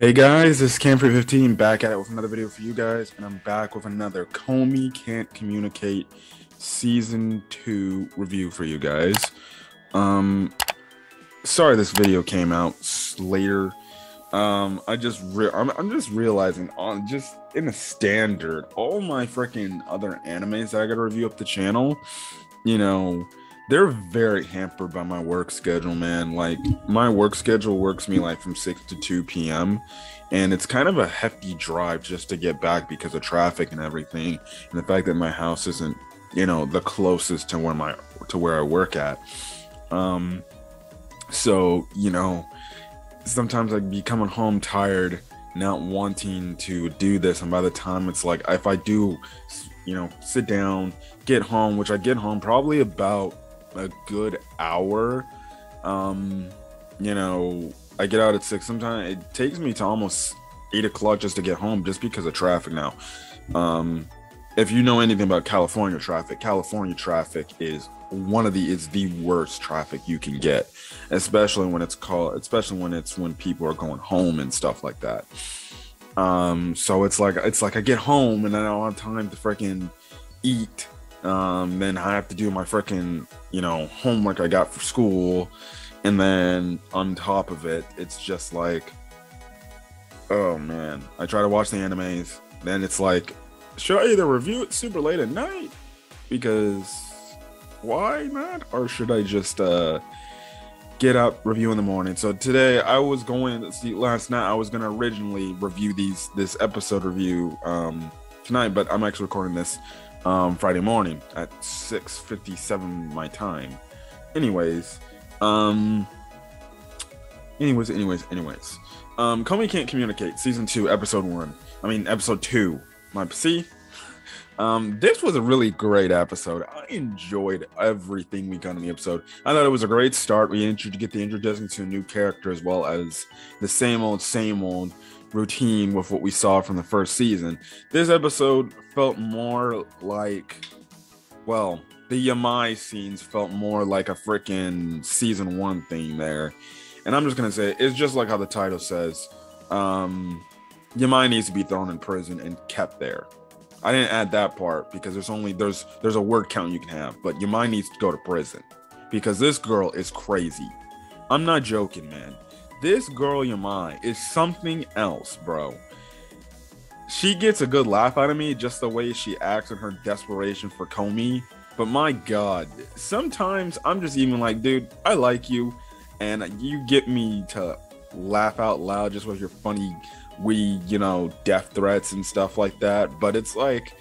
Hey guys, this is Cam315 back at it with another video for you guys, and I'm back with another Komi Can't Communicate Season 2 review for you guys. Sorry this video came out later. I'm just realizing on just in the standard, all my freaking other animes that I gotta review up the channel, you know, they're very hampered by my work schedule, man. Like, my work schedule works me like from 6 to 2 p.m. and it's kind of a hefty drive just to get back because of traffic and everything, and the fact that my house isn't, the closest to where I work at. So, sometimes I'd be coming home tired, not wanting to do this, and by the time it's like, if I do, sit down, get home, which I get home probably about a good hour. I get out at 6. Sometimes it takes me to almost 8 o'clock just to get home, just because of traffic now. If you know anything about California traffic is the worst traffic you can get, especially when when people are going home and stuff like that. So it's like I get home and I don't have time to freaking eat. Then I have to do my freaking homework I got for school, and then on top of it, it's just like, oh man, I try to watch the animes, then it's like, should I either review it super late at night, because why not, or should I just get up, review in the morning? So today I was going to see, last night I was going to originally review this episode review tonight, but I'm actually recording this Friday morning at 6:57 my time. Anyways, Komi Can't Communicate Season 2 Episode 2. This was a really great episode. I enjoyed everything we got in the episode. I thought it was a great start. We get the introduction to a new character, as well as the same old routine with what we saw from the first season. This episode felt more like, well, the Yamai scenes felt more like a freaking season 1 thing there. And I'm just gonna say, it's just like how the title says, Yamai needs to be thrown in prison and kept there. I didn't add that part because there's a word count you can have, but Yamai needs to go to prison because this girl is crazy. I'm not joking, man. This girl Yamai is something else, bro. She gets a good laugh out of me, just the way she acts in her desperation for Komi. But my God, sometimes I'm just even like, dude, I like you, and you get me to laugh out loud just with your funny, death threats and stuff like that. But it's like,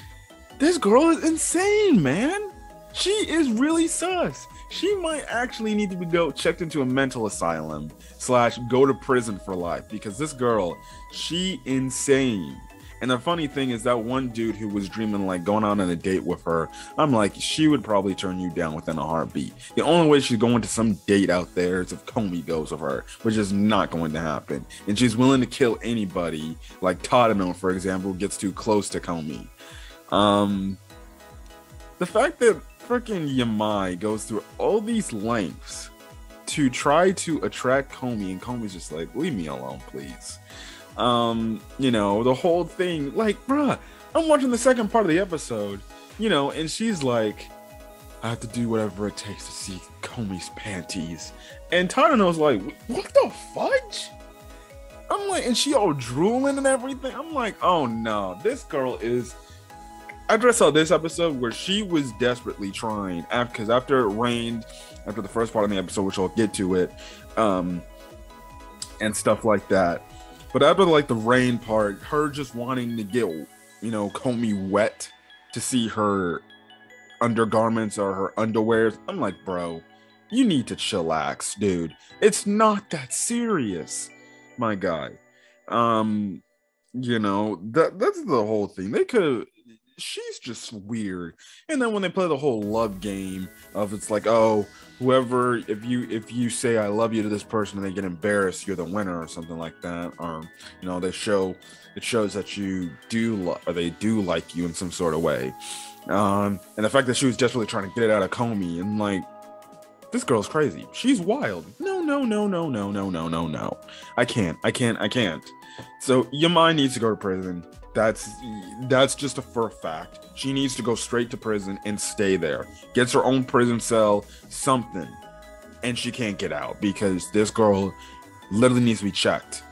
this girl is insane, man. She is really sus. She might actually need to go checked into a mental asylum / go to prison for life, because this girl, she insane. And the funny thing is that one dude who was dreaming like going out on a date with her, I'm like, she would probably turn you down within a heartbeat. The only way she's going to some date out there is if Komi goes with her, which is not going to happen. And she's willing to kill anybody, like Tadano, for example, who gets too close to Komi. The fact that freaking Yamai goes through all these lengths to try to attract Komi, and Komi's just like, leave me alone, please. The whole thing, like, bruh, I'm watching the second part of the episode, and she's like, I have to do whatever it takes to see Komi's panties. And Tadano's like, what the fudge? I'm like, and she all drooling and everything. I'm like, oh no, this girl is. After I saw this episode where she was desperately trying, because after it rained, after the first part of the episode, which I'll get to it, and stuff like that. But after like the rain part, her just wanting to get, Komi wet to see her undergarments or her underwears. I'm like, bro, you need to chillax, dude. It's not that serious, my guy. That's the whole thing. She's just weird. And then when they play the whole love game of, it's like, oh, whoever, if you say I love you to this person and they get embarrassed, you're the winner, or something like that. Or it shows that they do like you in some sort of way. And the fact that she was desperately trying to get it out of Komi, and like, this girl's crazy, she's wild. No, no. I can't. So Yamai needs to go to prison. That's just for a fact. She needs to go straight to prison and stay there. Gets her own prison cell, something. And she can't get out because this girl literally needs to be checked.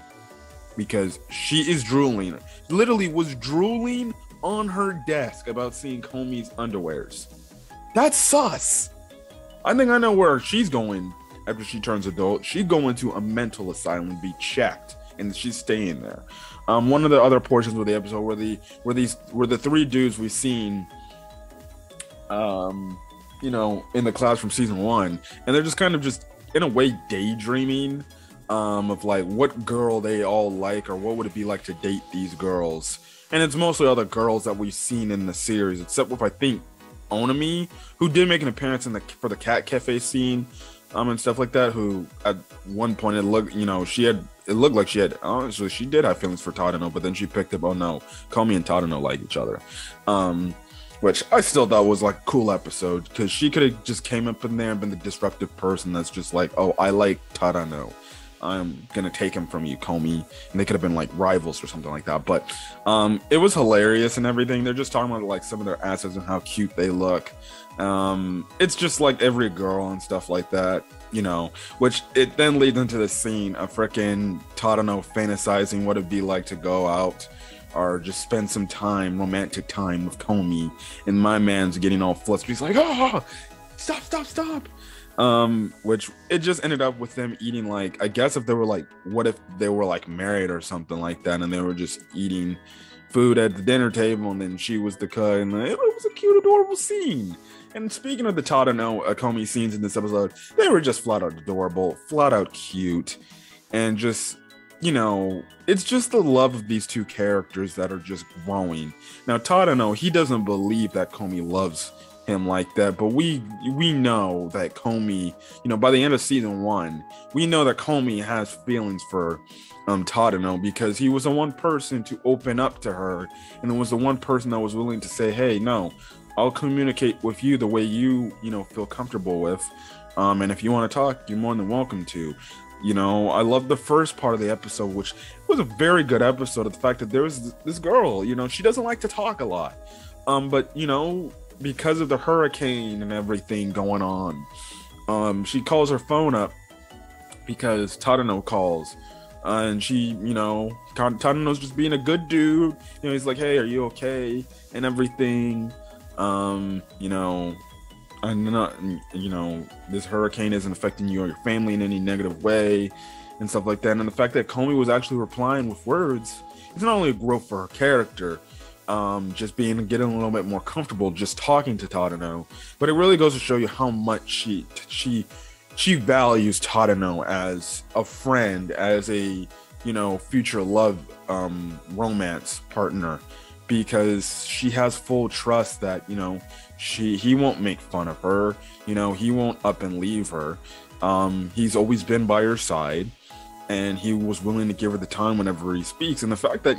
Because she is drooling. Literally was drooling on her desk about seeing Komi's underwears. That's sus. I think I know where she's going after she turns adult. She's going to a mental asylum to be checked. And she's staying there. One of the other portions of the episode were the three dudes we've seen, in the class from season 1, and they're just kind of just in a way daydreaming, of like what girl they all like or what would it be like to date these girls. And it's mostly other girls that we've seen in the series, except with I think Onami, who did make an appearance for the cat cafe scene. And stuff like that, who at one point it looked like she had, honestly, she did have feelings for Tadano, but then she picked up, oh no, Komi and Tadano like each other. Which I still thought was like a cool episode, because she could have just came up in there and been the disruptive person that's just like, oh, I like Tadano, I'm gonna take him from you, Komi. And they could have been like rivals or something like that. But it was hilarious and everything. They're just talking about like some of their assets and how cute they look. It's just like every girl and stuff like that, which it then leads into the scene of frickin' Tadano fantasizing what it'd be like to go out or just spend some romantic time with Komi, and my man's getting all flustered. He's like, oh, stop. Which it just ended up with them eating, like, I guess if they were like, what if they were like married or something like that, and they were just eating food at the dinner table, and then she was the cut, and it was a cute, adorable scene. And speaking of the Tadano Komi scenes in this episode, they were just flat out adorable, flat out cute, and just, it's just the love of these two characters that are just growing. Now, Tadano, he doesn't believe that Komi loves him like that, but we know that Komi, by the end of season 1, we know that Komi has feelings for Tadano, because he was the one person to open up to her, and it was the one person that was willing to say, hey, no, I'll communicate with you the way you feel comfortable with, and if you want to talk, you're more than welcome to. I love the first part of the episode, which was a very good episode, of the fact that there was this girl, she doesn't like to talk a lot, but because of the hurricane and everything going on, she calls her phone up because Tadano calls, and she, Tadano's just being a good dude. He's like, hey, are you okay? And everything. I'm not, this hurricane isn't affecting you or your family in any negative way and stuff like that. And the fact that Komi was actually replying with words, it's not only a growth for her character, just getting a little bit more comfortable just talking to Tadano, but it really goes to show you how much she values Tadano as a friend, as a future love romance partner, because she has full trust that he won't make fun of her, he won't up and leave her. He's always been by her side, and he was willing to give her the time whenever he speaks. And the fact that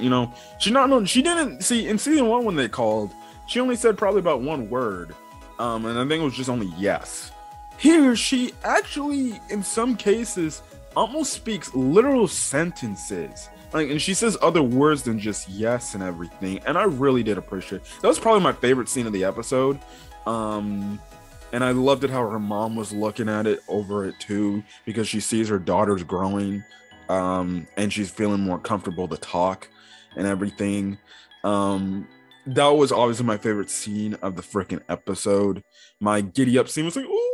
she didn't see in season 1 when they called, she only said probably about one word, and I think it was just only yes. Here she actually in some cases almost speaks literal sentences, and she says other words than just yes and everything, and I really did appreciate it. That was probably my favorite scene of the episode. And I loved it how her mom was looking at it over it too, because she sees her daughters growing, and she's feeling more comfortable to talk and everything. That was obviously my favorite scene of the freaking episode. My giddy up scene was like, ooh,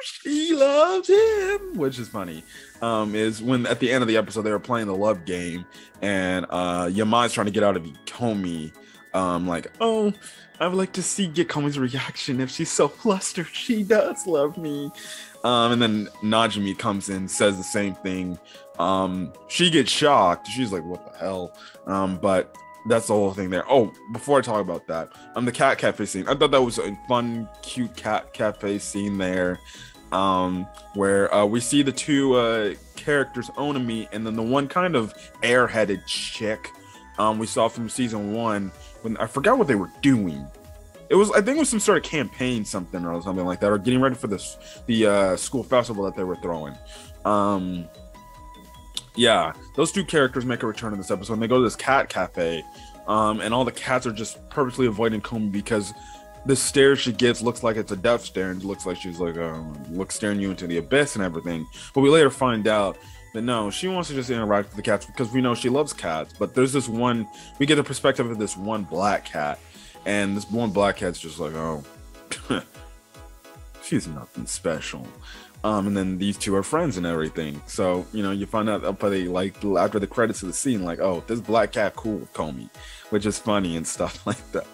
she loves him, which is funny. Is when at the end of the episode they were playing the love game, and Yamai's trying to get out of Komi, like, oh, I would like to get Komi's reaction. If she's so flustered, she does love me. And then Najimi comes in, says the same thing. She gets shocked. She's like, what the hell? But that's the whole thing there. Oh, before I talk about that, the cat cafe scene, I thought that was a fun, cute cat cafe scene there, where we see the two characters, Onami, and then the one kind of airheaded chick we saw from season 1, when I forgot what they were doing. I think it was some sort of campaign, something like that, or getting ready for this the school festival that they were throwing. Yeah, those two characters make a return in this episode, and they go to this cat cafe, and all the cats are just purposely avoiding Komi because the stare she gets looks like it's a death stare, and it looks like she's like staring you into the abyss and everything. But we later find out that no, she wants to just interact with the cats because we know she loves cats. But there's this one, we get the perspective of this one black cat, and this one black cat's just like, oh, she's nothing special. And then these two are friends and everything. So, you know, you find out after the credits of the scene, like, oh, this black cat cool with Komi, which is funny and stuff like that.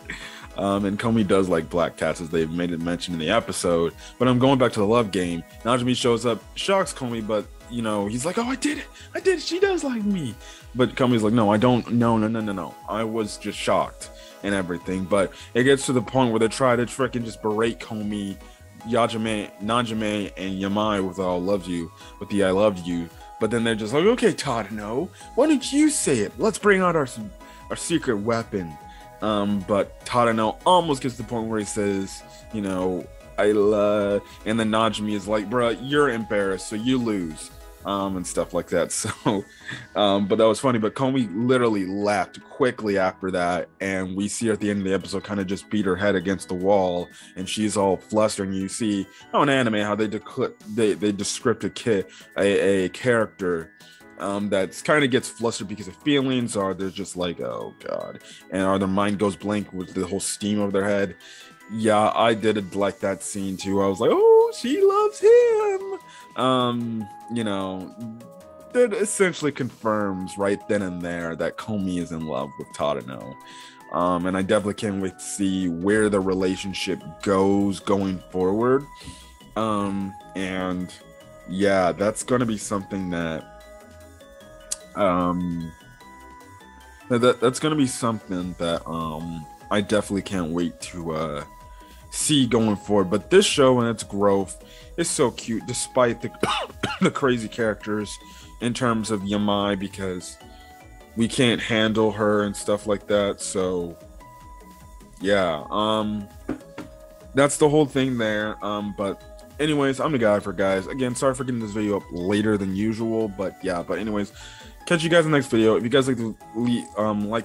And Komi does like black cats, as they've made it mention in the episode. But I'm going back to the love game. Najimi shows up, shocks Komi, but, you know, he's like, oh, I did it, she does like me. But Komi's like, no, I don't, no, I was just shocked and everything. But it gets to the point where they try to freaking just berate Komi, Najime, and Yamai with "I love you," with the "I love you," but then they're just like, "Okay, Tadano, why don't you say it? Let's bring out our secret weapon." But Tadano almost gets to the point where he says, "You know, I love," and then Najimi is like, "Bruh, you're embarrassed, so you lose," and stuff like that. So, but that was funny. But Komi literally left quickly after that, and we see her at the end of the episode kind of just beat her head against the wall, and she's all flustered. And you see how in anime how they descript a character that's kind of gets flustered because of feelings, or they're just like, oh god, or their mind goes blank with the whole steam over their head. Yeah, I did like that scene too. I was like, oh, she loves him. You know, that essentially confirms right then and there that Komi is in love with Tadano. And I definitely can't wait to see where the relationship goes going forward. And yeah, that's gonna be something that that's gonna be something that I definitely can't wait to see going forward. But this show and its growth is so cute, despite the the crazy characters in terms of Yamai, because we can't handle her and stuff like that. So yeah, that's the whole thing there. But anyways, I'm the guy for guys. Again, sorry for getting this video up later than usual, but yeah. But anyways, catch you guys in the next video. If you guys like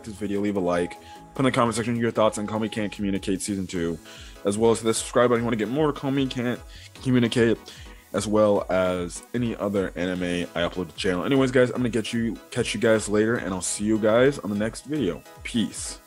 this video, leave a like. Put in the comment section your thoughts on Komi Can't Communicate Season 2, as well as the subscribe button if you want to get more Komi Can't Communicate, as well as any other anime I upload to the channel. Anyways, guys, I'm gonna catch you guys later, and I'll see you guys on the next video. Peace.